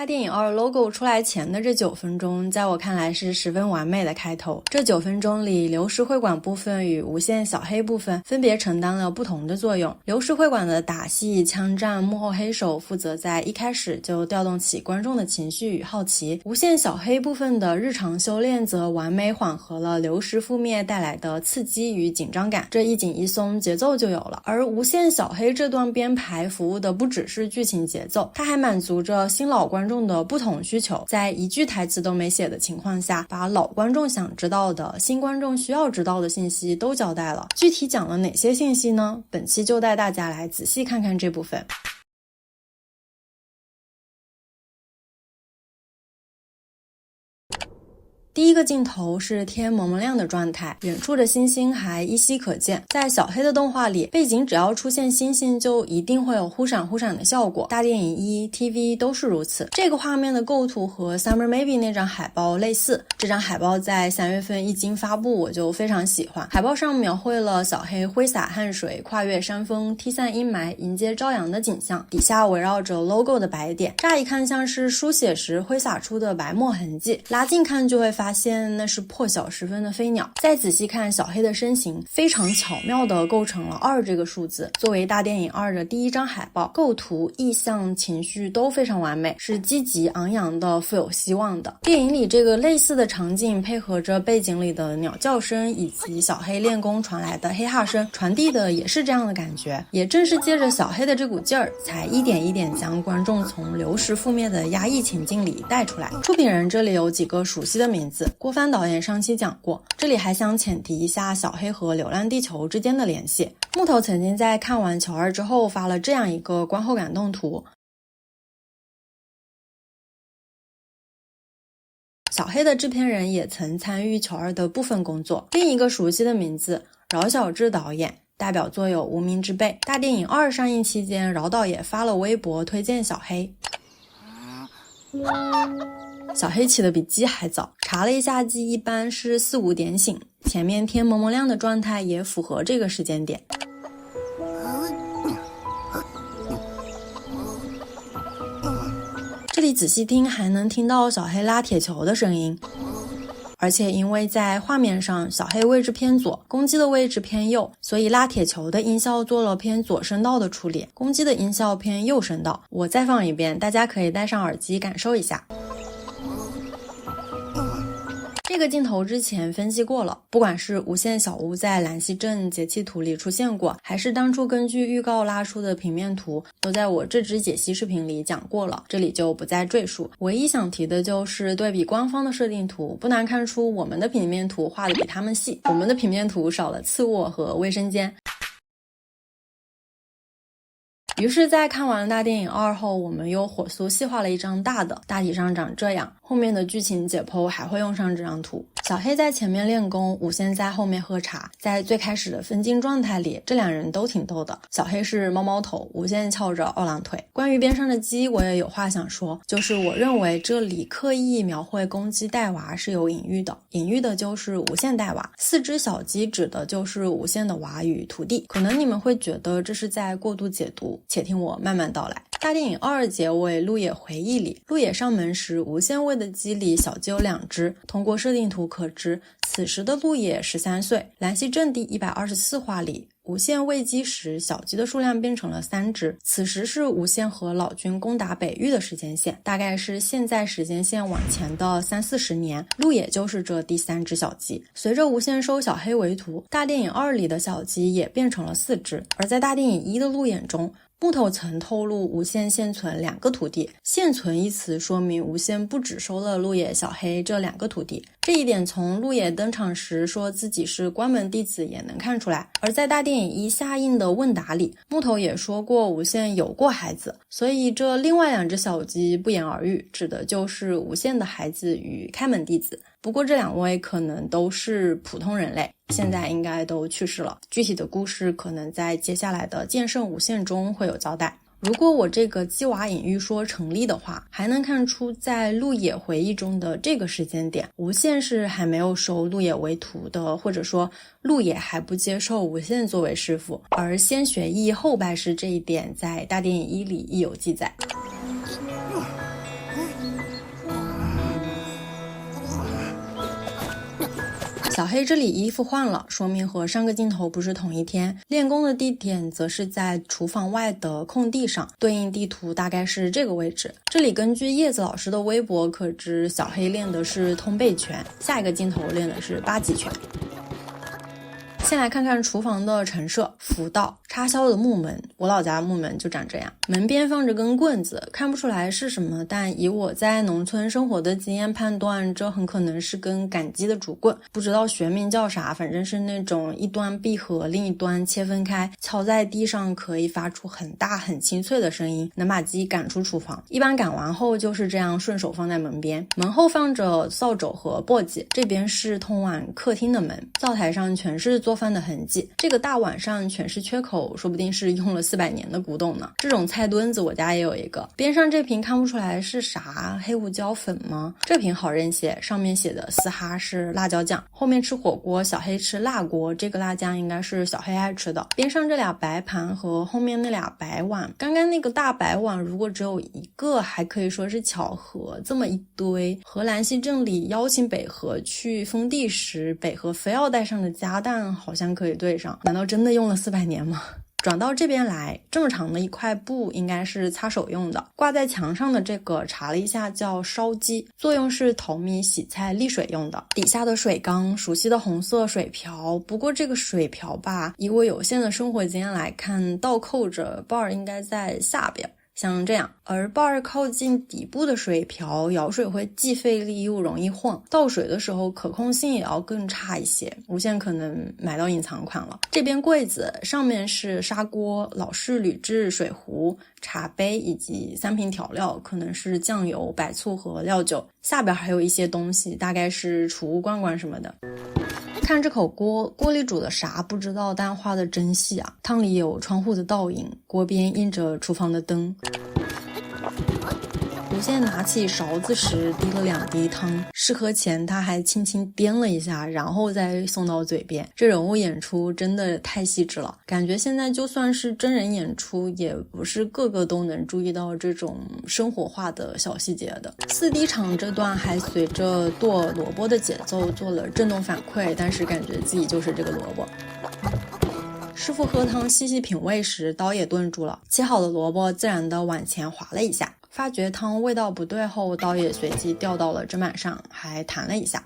大电影2 logo 出来前的这9分钟，在我看来是十分完美的开头。这9分钟里，流石会馆部分与无限小黑部分分别承担了不同的作用。流石会馆的打戏、枪战，幕后黑手负责在一开始就调动起观众的情绪与好奇。无限小黑部分的日常修炼则完美缓和了流石覆灭带来的刺激与紧张感，这一紧一松，节奏就有了。而无限小黑这段编排服务的不只是剧情节奏，它还满足着新老观众的不同需求，在一句台词都没写的情况下，把老观众想知道的、新观众需要知道的信息都交代了。具体讲了哪些信息呢？本期就带大家来仔细看看这部分。第一个镜头是天蒙蒙亮的状态，远处的星星还依稀可见。在小黑的动画里，背景只要出现星星就一定会有忽闪忽闪的效果，大电影1、TV 都是如此。这个画面的构图和 Summer Maybe 那张海报类似，这张海报在3月份一经发布我就非常喜欢。海报上描绘了小黑挥洒汗水，跨越山峰，踢散阴霾，迎接朝阳的景象，底下围绕着 logo 的白点，乍一看像是书写时挥洒出的白墨痕迹，拉近看就会发现那是破晓时分的飞鸟。再仔细看小黑的身形，非常巧妙地构成了2这个数字。作为大电影2的第一张海报，构图、意象、情绪都非常完美，是积极昂扬的，富有希望的。电影里这个类似的场景配合着背景里的鸟叫声以及小黑练功传来的嘿哈声，传递的也是这样的感觉。也正是借着小黑的这股劲儿，才一点一点将观众从流石覆灭的压抑情境里带出来。出品人这里有几个熟悉的名字，郭帆导演上期讲过，这里还想浅提一下小黑和流浪地球之间的联系。木头曾经在看完球2之后发了这样一个观后感动图，小黑的制片人也曾参与球2的部分工作。另一个熟悉的名字，饶晓志导演，代表作有《无名之辈》。大电影2上映期间，饶导也发了微博推荐小黑。小黑起的比鸡还早，查了一下鸡一般是4、5点醒，前面天蒙蒙亮的状态也符合这个时间点。这里仔细听还能听到小黑拉铁球的声音，而且因为在画面上小黑位置偏左，公鸡的位置偏右，所以拉铁球的音效做了偏左声道的处理，公鸡的音效偏右声道。我再放一遍，大家可以戴上耳机感受一下。这个镜头之前分析过了，不管是无限小屋在兰溪镇节气图里出现过，还是当初根据预告拉出的平面图，都在我这支解析视频里讲过了，这里就不再赘述。唯一想提的就是对比官方的设定图，不难看出我们的平面图画的比他们细，我们的平面图少了次卧和卫生间。于是在看完大电影2后，我们又火速细化了一张大的，大体上长这样，后面的剧情解剖还会用上这张图。小黑在前面练功，无限在后面喝茶。在最开始的分镜状态里，这两人都挺逗的，小黑是猫猫头，无限翘着二郎腿。关于边上的鸡，我也有话想说，就是我认为这里刻意描绘公鸡带娃是有隐喻的，隐喻的就是无限带娃，4只小鸡指的就是无限的娃与徒弟。可能你们会觉得这是在过度解读，且听我慢慢道来。大电影2结尾鹿野回忆里，鹿野上门时无限喂的鸡里小鸡有2只，通过设定图可知此时的鹿野13岁。兰溪镇第124话里，无限喂鸡时小鸡的数量变成了3只，此时是无限和老君攻打北域的时间线，大概是现在时间线往前的30、40年，鹿野就是这第3只小鸡。随着无限收小黑为徒，大电影2里的小鸡也变成了4只，而在大电影1的路演中，木头曾透露无限现存2个徒弟，现存一词说明无限不只收了鹿野、小黑这2个徒弟，这一点从鹿野登场时说自己是关门弟子也能看出来。而在大电影1下映的问答里，木头也说过无限有过孩子，所以这另外2只小鸡不言而喻，指的就是无限的孩子与开门弟子。不过这2位可能都是普通人类，现在应该都去世了，具体的故事可能在接下来的剑圣无限中会有交代。如果我这个鸡娃隐喻说成立的话，还能看出在鹿野回忆中的这个时间点，无限是还没有收鹿野为徒的，或者说鹿野还不接受无限作为师傅，而先学艺后拜师这一点在大电影1里亦有记载。小黑这里衣服换了，说明和上个镜头不是同一天。练功的地点则是在厨房外的空地上，对应地图大概是这个位置。这里根据叶子老师的微博可知，小黑练的是通背拳，下一个镜头练的是八极拳。先来看看厨房的陈设，福道插销的木门，我老家木门就长这样，门边放着根棍子，看不出来是什么，但以我在农村生活的经验判断，这很可能是根赶鸡的竹棍，不知道学名叫啥，反正是那种一端闭合，另一端切分开，敲在地上可以发出很大很清脆的声音，能把鸡赶出厨房。一般赶完后就是这样顺手放在门边，门后放着扫帚和簸箕，这边是通往客厅的门，灶台上全是做饭的痕迹，这个大碗上全是缺口，说不定是用了400年的古董呢。这种菜墩子我家也有一个，边上这瓶看不出来是啥，黑胡椒粉吗？这瓶好认些，上面写的嘶哈是辣椒酱，后面吃火锅小黑吃辣锅，这个辣酱应该是小黑爱吃的。边上这俩白盘和后面那俩白碗，刚刚那个大白碗如果只有一个还可以说是巧合，这么一堆，和兰溪镇里邀请北河去封地时北河非要带上的鸭蛋好像可以对上，难道真的用了400年吗？转到这边来，这么长的一块布应该是擦手用的，挂在墙上的这个查了一下叫烧鸡，作用是淘米洗菜沥水用的。底下的水缸熟悉的红色水瓢，不过这个水瓢吧，以我有限的生活经验来看，倒扣着把儿应该在下边，像这样，而把儿靠近底部的水瓢舀水会既费力又容易晃，倒水的时候可控性也要更差一些，无线可能买到隐藏款了。这边柜子上面是砂锅、老式铝制水壶、茶杯以及3瓶调料，可能是酱油、白醋和料酒，下边还有一些东西，大概是储物罐罐什么的。看这口锅，锅里煮的啥不知道，但画的真细啊！汤里有窗户的倒影，锅边映着厨房的灯。无限拿起勺子时滴了2滴汤，试喝前他还轻轻掂了一下，然后再送到嘴边。这人物演出真的太细致了，感觉现在就算是真人演出，也不是个个都能注意到这种生活化的小细节的。4D 场这段还随着剁萝卜的节奏做了震动反馈，但是感觉自己就是这个萝卜。师傅喝汤细细品味时，刀也顿住了，切好的萝卜自然地往前滑了一下，发觉汤味道不对后，刀也随即掉到了砧板上，还弹了一下。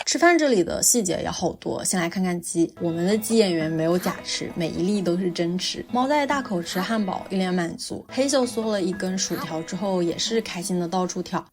吃饭这里的细节也好多，先来看看鸡。我们的鸡演员没有假吃，每一粒都是真吃。猫在大口吃汉堡，一脸满足。黑秀嗦了一根薯条之后，也是开心的到处跳。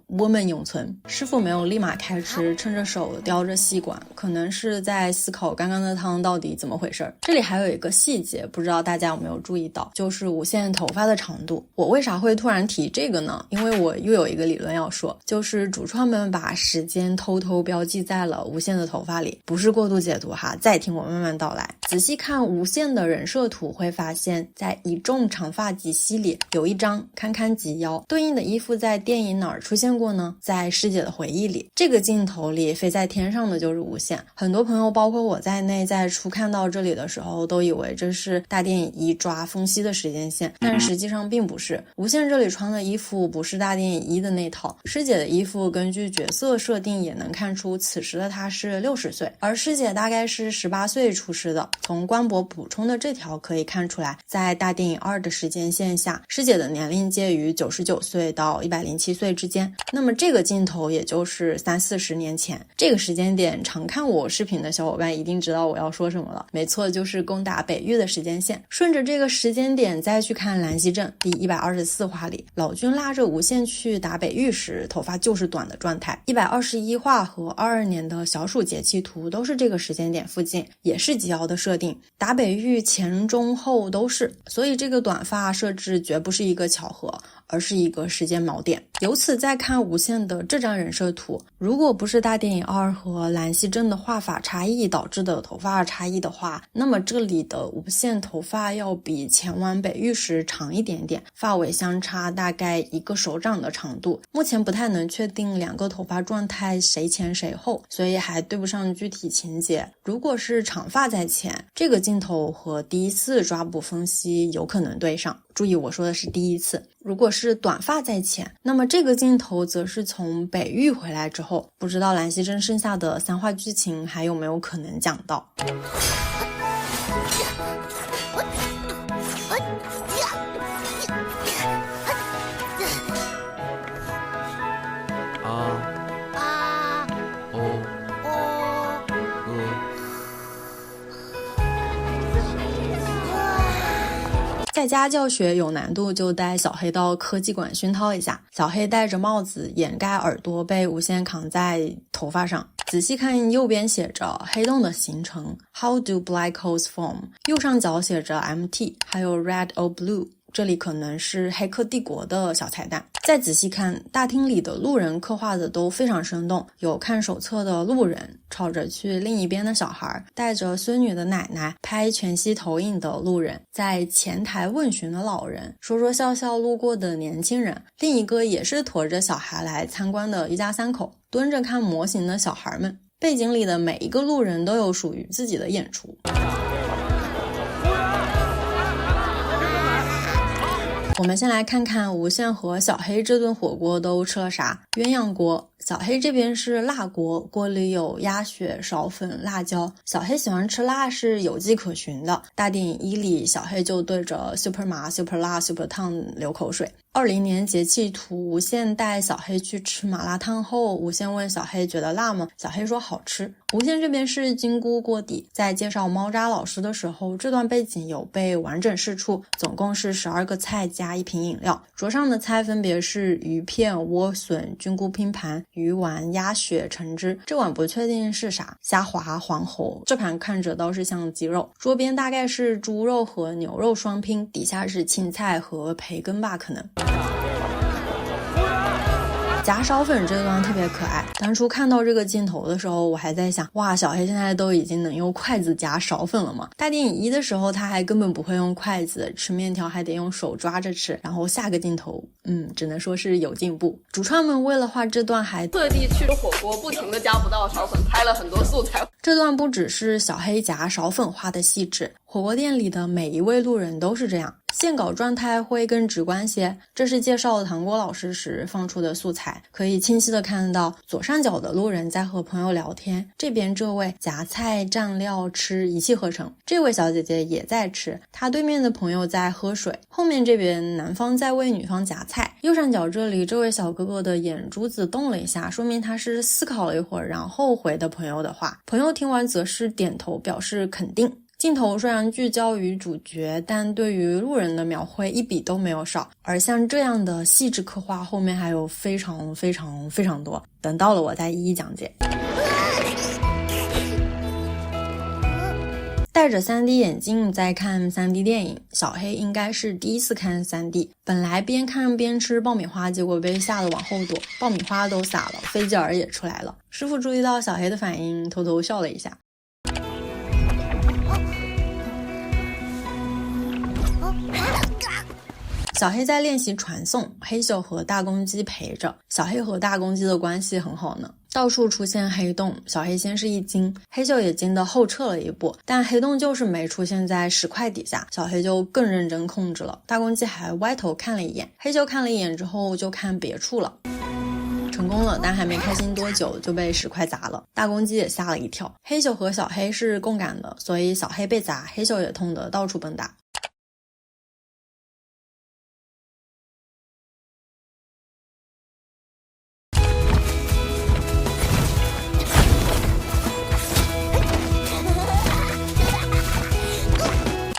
我们永存。师傅没有立马开吃，趁着手叼着细管，可能是在思考刚刚的汤到底怎么回事。这里还有一个细节，不知道大家有没有注意到，就是无限头发的长度。我为啥会突然提这个呢？因为我又有一个理论要说，就是主创们把时间偷偷标记在了无限的头发里，不是过度解读哈，再听我慢慢道来。仔细看无限的人设图，会发现在一众长发及膝里有一张堪堪及腰，对应的衣服在电影哪儿出现过呢？在师姐的回忆里。这个镜头里飞在天上的就是无限，很多朋友包括我在内，在初看到这里的时候都以为这是大电影1抓风息的时间线，但实际上并不是。无限这里穿的衣服不是大电影1的那套，师姐的衣服根据角色设定也能看出此时的她是60岁，而师姐大概是18岁出师的。从官博补充的这条可以看出来，在大电影2的时间线下，师姐的年龄介于99岁到107岁之间，那么这个镜头也就是30-40年前。这个时间点常看我视频的小伙伴一定知道我要说什么了，没错，就是攻打北域的时间线。顺着这个时间点再去看兰溪镇第124话里，老君拉着无限去打北域时，头发就是短的状态。121话和22年的小暑节气图都是这个时间点附近，也是及腰的设定，打北域前中后都是，所以这个短发设置绝不是一个巧合，而是一个时间锚点。由此再看无限的这张人设图，如果不是大电影2和兰溪镇的画法差异导致的头发差异的话，那么这里的无限头发要比前往北域时长一点点，发尾相差大概1个手掌的长度。目前不太能确定2个头发状态谁前谁后，所以还对不上具体情节。如果是长发在前，这个镜头和第一次抓捕分析有可能对上，注意我说的是第一次。如果是短发在前，那么这个镜头则是从北域回来之后，不知道兰溪镇剩下的三话剧情还有没有可能讲到。在家教学有难度，就带小黑到科技馆熏陶一下。小黑戴着帽子掩盖耳朵，被无线扛在头发上。仔细看右边写着黑洞的形成 How do black holes form， 右上角写着 MT， 还有 Red or Blue，这里可能是黑客帝国的小彩蛋。再仔细看，大厅里的路人刻画的都非常生动，有看手册的路人，吵着去另一边的小孩，带着孙女的奶奶，拍全息投影的路人，在前台问询的老人，说说笑笑路过的年轻人，另一个也是驮着小孩来参观的一家三口，蹲着看模型的小孩们，背景里的每一个路人都有属于自己的演出。我们先来看看无限和小黑这顿火锅都吃了啥。鸳鸯锅，小黑这边是辣锅，锅里有鸭血、苕粉、辣椒。小黑喜欢吃辣是有迹可循的，大电影1里小黑就对着 super 麻、super 辣、super 烫流口水。20年节气图，无限带小黑去吃麻辣烫后，无限问小黑觉得辣吗？小黑说好吃。无限这边是金菇锅底，在介绍猫渣老师的时候，这段背景有被完整释出，总共是12个菜加1瓶饮料。桌上的菜分别是鱼片、莴笋、菌菇拼盘、鱼丸、鸭血、橙汁。这碗不确定是啥，虾滑、黄喉，这盘看着倒是像鸡肉。桌边大概是猪肉和牛肉双拼，底下是青菜和培根吧，可能。夹苕粉这段特别可爱，当初看到这个镜头的时候，我还在想，哇，小黑现在都已经能用筷子夹苕粉了吗？大电影1的时候他还根本不会用筷子，吃面条还得用手抓着吃，然后下个镜头只能说是有进步。主创们为了画这段还特地去了火锅，不停的夹不到苕粉，拍了很多素材。这段不只是小黑夹苕粉画的细致，火锅店里的每一位路人都是这样。线稿状态会更直观些，这是介绍糖果老师时放出的素材，可以清晰的看到左上角的路人在和朋友聊天，这边这位夹菜蘸料吃一气呵成，这位小姐姐也在吃，她对面的朋友在喝水，后面这边男方在为女方夹菜，右上角这里这位小哥哥的眼珠子动了一下，说明他是思考了一会儿然后回的朋友的话，朋友听完则是点头表示肯定。镜头虽然聚焦于主角，但对于路人的描绘一笔都没有少，而像这样的细致刻画后面还有非常非常非常多，等到了我再一一讲解。戴着 3D 眼镜在看 3D 电影，小黑应该是第一次看 3D， 本来边看边吃爆米花，结果被吓得往后躲，爆米花都洒了，飞机耳也出来了。师傅注意到小黑的反应，偷偷笑了一下。小黑在练习传送，黑咻和大公鸡陪着。小黑和大公鸡的关系很好呢，到处出现黑洞，小黑先是一惊，黑咻也惊得后撤了一步，但黑洞就是没出现在石块底下，小黑就更认真控制了。大公鸡还歪头看了一眼，黑咻看了一眼之后就看别处了。成功了，但还没开心多久就被石块砸了，大公鸡也吓了一跳。黑咻和小黑是共感的，所以小黑被砸，黑咻也痛得到处蹦跶。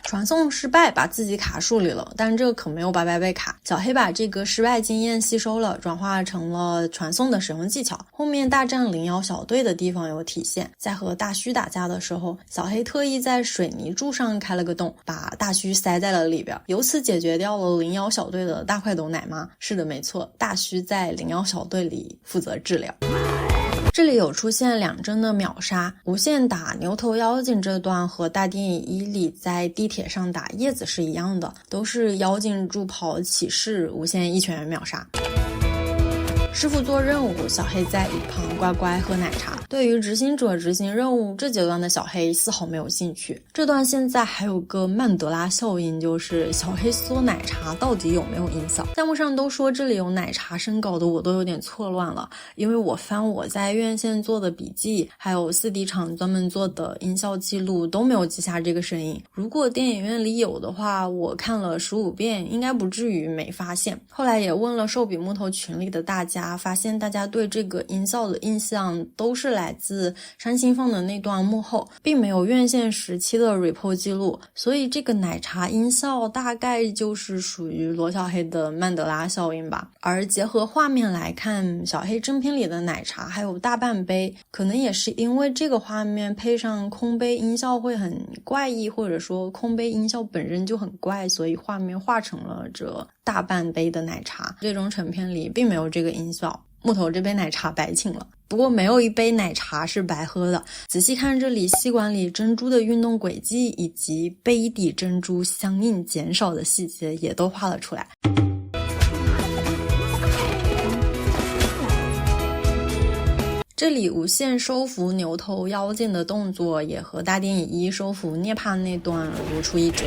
传送失败，把自己卡树里了，但这可没有白白被卡。小黑把这个失败经验吸收了，转化成了传送的使用技巧。后面大战灵妖小队的地方有体现，在和大须打架的时候，小黑特意在水泥柱上开了个洞，把大须塞在了里边，由此解决掉了灵妖小队的大块斗奶妈。是的，没错，大须在灵妖小队里负责治疗。这里有出现2帧的秒杀，无限打牛头妖精这段和大电影1里在地铁上打叶子是一样的，都是妖精助跑起势，无限一拳秒杀。师傅做任务，小黑在一旁乖乖喝奶茶。对于执行者执行任务这阶段的小黑丝毫没有兴趣。这段现在还有个曼德拉效应，就是小黑嗦奶茶到底有没有音效？弹幕上都说这里有奶茶声，搞得我都有点错乱了。因为我翻我在院线做的笔记，还有4D 厂专门做的音效记录都没有记下这个声音。如果电影院里有的话，我看了15遍，应该不至于没发现。后来也问了寿比木头群里的大家，发现大家对这个音效的印象都是来自山新放的那段幕后，并没有院线时期的 report 记录，所以这个奶茶音效大概就是属于罗小黑的曼德拉效应吧。而结合画面来看，小黑正片里的奶茶还有大半杯，可能也是因为这个画面配上空杯音效会很怪异，或者说空杯音效本身就很怪，所以画面画成了这大半杯的奶茶。最终成片里并没有这个音效，木头这杯奶茶白请了。不过没有一杯奶茶是白喝的，仔细看这里吸管里珍珠的运动轨迹以及杯底珍珠相应减少的细节也都画了出来。这里无限收服牛头妖精的动作也和大电影1收服涅槃那段如出一辙。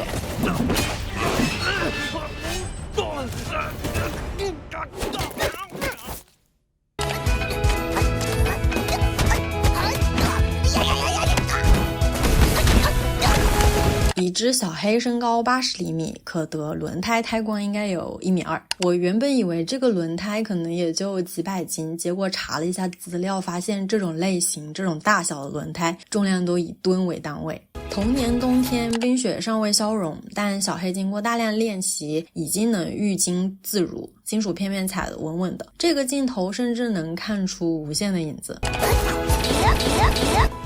已知小黑身高80厘米，可得轮胎胎光应该有1.2米。我原本以为这个轮胎可能也就几百斤，结果查了一下资料，发现这种类型、这种大小的轮胎重量都以吨为单位。同年冬天，冰雪尚未消融，但小黑经过大量练习，已经能御金自如，金属片面踩得稳稳的。这个镜头甚至能看出无限的影子。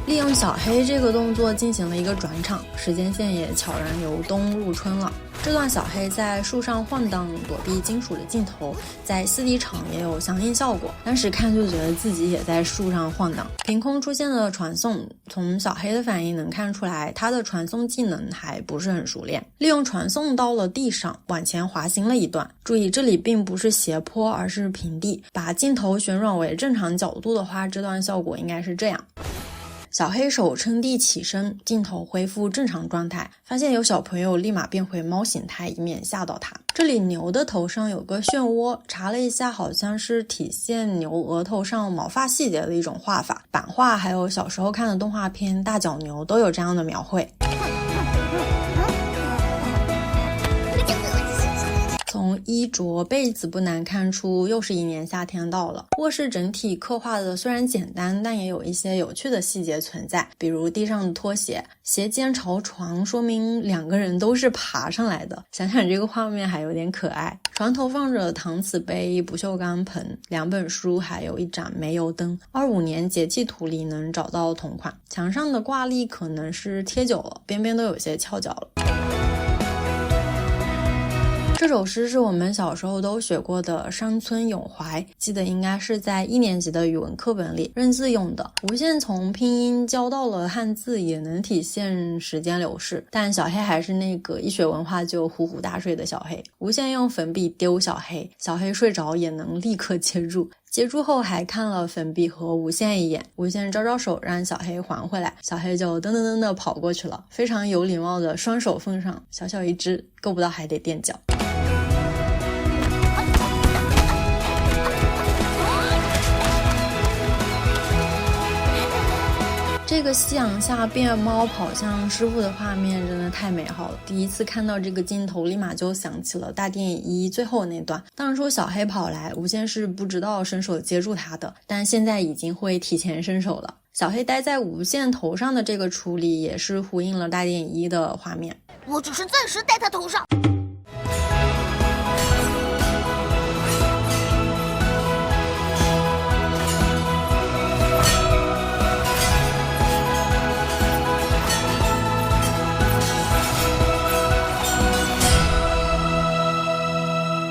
利用小黑这个动作进行了一个转场，时间线也悄然由冬入春了。这段小黑在树上晃荡躲避金属的镜头，在4D 场也有相应效果，当时看就觉得自己也在树上晃荡。凭空出现的传送，从小黑的反应能看出来他的传送技能还不是很熟练，利用传送到了地上，往前滑行了一段。注意这里并不是斜坡，而是平地，把镜头旋转为正常角度的话，这段效果应该是这样。小黑手撑地起身，镜头恢复正常状态，发现有小朋友立马变回猫形态，以免吓到他。这里牛的头上有个漩涡，查了一下好像是体现牛额头上毛发细节的一种画法，版画还有小时候看的动画片大角牛都有这样的描绘。从衣着被子不难看出，又是一年夏天到了。卧室整体刻画的虽然简单，但也有一些有趣的细节存在，比如地上的拖鞋，斜肩朝床，说明2个人都是爬上来的。想想这个画面还有点可爱。床头放着搪瓷杯、不锈钢盆、2本书，还有一盏煤油灯。25年节气图里能找到同款。墙上的挂历可能是贴久了，边边都有些翘脚了。这首诗是我们小时候都学过的山村咏怀，记得应该是在1年级的语文课本里认字用的。无限从拼音教到了汉字，也能体现时间流逝，但小黑还是那个一学文化就呼呼大睡的小黑。无限用粉笔丢小黑，小黑睡着也能立刻接住，接住后还看了粉笔和无限一眼，无限招招手让小黑还回来，小黑就噔噔噔的跑过去了，非常有礼貌的双手奉上，小小一只，够不到还得垫脚。这个夕阳下变猫跑向师傅的画面真的太美好了，第一次看到这个镜头立马就想起了大电影1最后那段，当初小黑跑来，无限是不知道伸手接住他的，但现在已经会提前伸手了。小黑待在无限头上的这个处理也是呼应了大电影1的画面，我只是暂时戴他头上。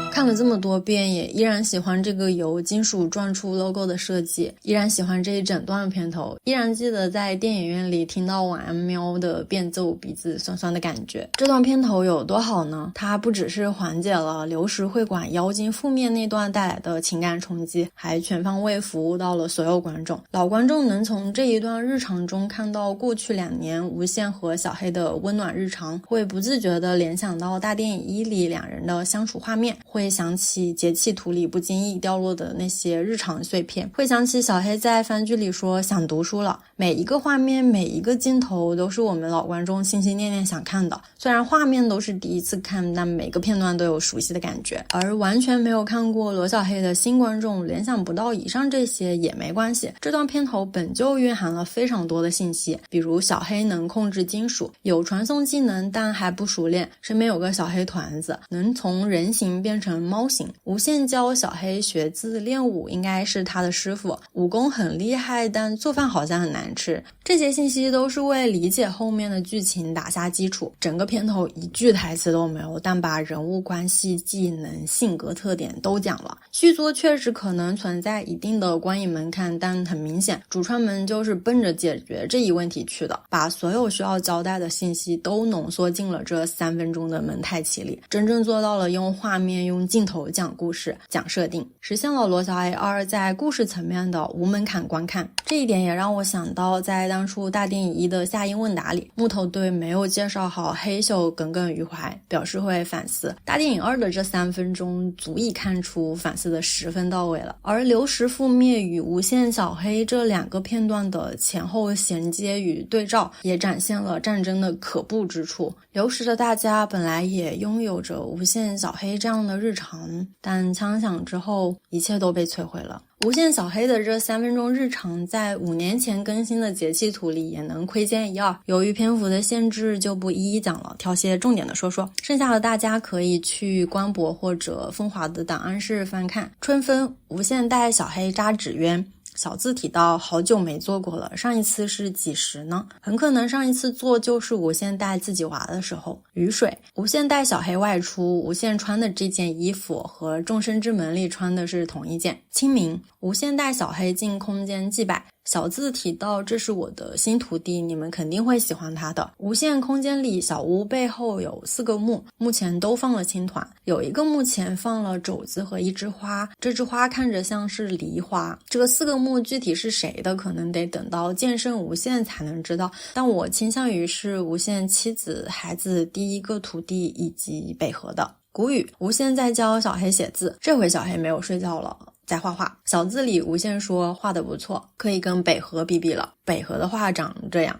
看了这么么多遍也依然喜欢这个由金属转出 logo 的设计，依然喜欢这一整段片头，依然记得在电影院里听到晚安喵的变奏，鼻子酸酸的感觉。这段片头有多好呢？它不只是缓解了流石会馆妖精负面那段带来的情感冲击，还全方位服务到了所有观众。老观众能从这一段日常中看到过去2年无限和小黑的温暖日常，会不自觉地联想到大电影1里两人的相处画面，会想起节气图里不经意掉落的那些日常碎片，会想起小黑在番剧里说想读书了。每一个画面，每一个镜头都是我们老观众心心念念想看的。虽然画面都是第一次看，但每个片段都有熟悉的感觉。而完全没有看过罗小黑的新观众联想不到以上这些也没关系，这段片头本就蕴含了非常多的信息，比如小黑能控制金属，有传送技能但还不熟练，身边有个小黑团子，能从人形变成猫形，无限教小黑学字练武，应该是他的师傅，武功很厉害，但做饭好像很难吃。这些信息都是为理解后面的剧情打下基础。整个片头一句台词都没有，但把人物关系、技能、性格特点都讲了。续作确实可能存在一定的观影门槛，但很明显主创们就是奔着解决这一问题去的，把所有需要交代的信息都浓缩进了这3分钟的蒙太奇里，真正做到了用画面、用镜头讲故事、讲设定，实现了罗小黑2在故事层面的无门槛观看。这一点也让我想到在当初大电影1的夏英问答里，木头队没有介绍好黑秀耿耿于怀，表示会反思。大电影2的这3分钟足以看出反思的10分到位了。而流石覆灭与无限小黑这2个片段的前后衔接与对照，也展现了战争的可怖之处。流石的大家本来也拥有着无限小黑这样的日常，但枪响之后一切都被摧毁了。无限小黑的这3分钟日常在5年前更新的节气图里也能窥见一二，由于篇幅的限制就不一一讲了，挑些重点的说说，剩下的大家可以去官博或者风华的档案室翻看。春分，无限带小黑扎纸鸢，小字提到好久没做过了，上一次是几时呢？很可能上一次做就是无限带自己娃的时候。雨水，无限带小黑外出，无限穿的这件衣服和众生之门里穿的是同一件。清明，无限带小黑进空间祭拜，小字提到这是我的新徒弟，你们肯定会喜欢他的。无限空间里小屋背后有4个墓，目前都放了青团，有一个墓前放了肘子和一枝花，这枝花看着像是梨花。这个4个墓具体是谁的可能得等到剑圣无限才能知道，但我倾向于是无限妻子、孩子第一个徒弟以及北河的。谷雨，无限在教小黑写字，这回小黑没有睡觉了，在画画。小字里无限说画得不错，可以跟北河比比了，北河的画长这样。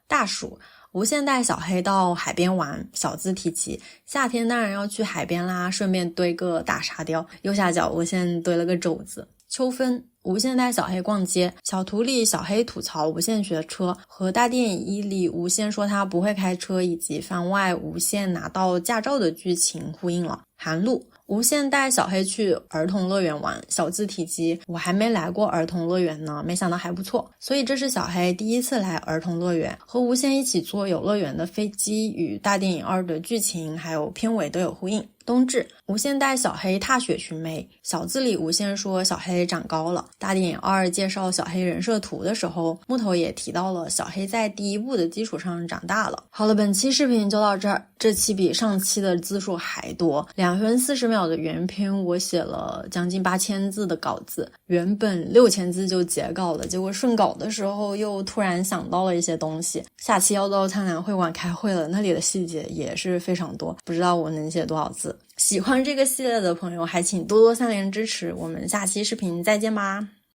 大暑，无限带小黑到海边玩，小字提起夏天当然要去海边啦，顺便堆个大沙雕，右下角无限堆了个肘子。秋分，无限带小黑逛街，小图里小黑吐槽无限学车，和大电影1里无限说他不会开车以及番外无限拿到驾照的剧情呼应了。寒露，无限带小黑去儿童乐园玩，小字提及我还没来过儿童乐园呢，没想到还不错，所以这是小黑第一次来儿童乐园，和无限一起坐游乐园的飞机与大电影2的剧情还有片尾都有呼应。冬至，无限带小黑踏雪寻梅，小字里无限说小黑长高了。大电影2介绍小黑人设图的时候，木头也提到了小黑在第1部的基础上长大了。好了，本期视频就到这儿，这期比上期的字数还多，2分40秒的原篇我写了将近8000字的稿子，原本6000字就截稿了，结果顺稿的时候又突然想到了一些东西。下期要到灿烂会馆开会了，那里的细节也是非常多，不知道我能写多少字。喜欢这个系列的朋友还请多多3连支持，我们下期视频再见吧。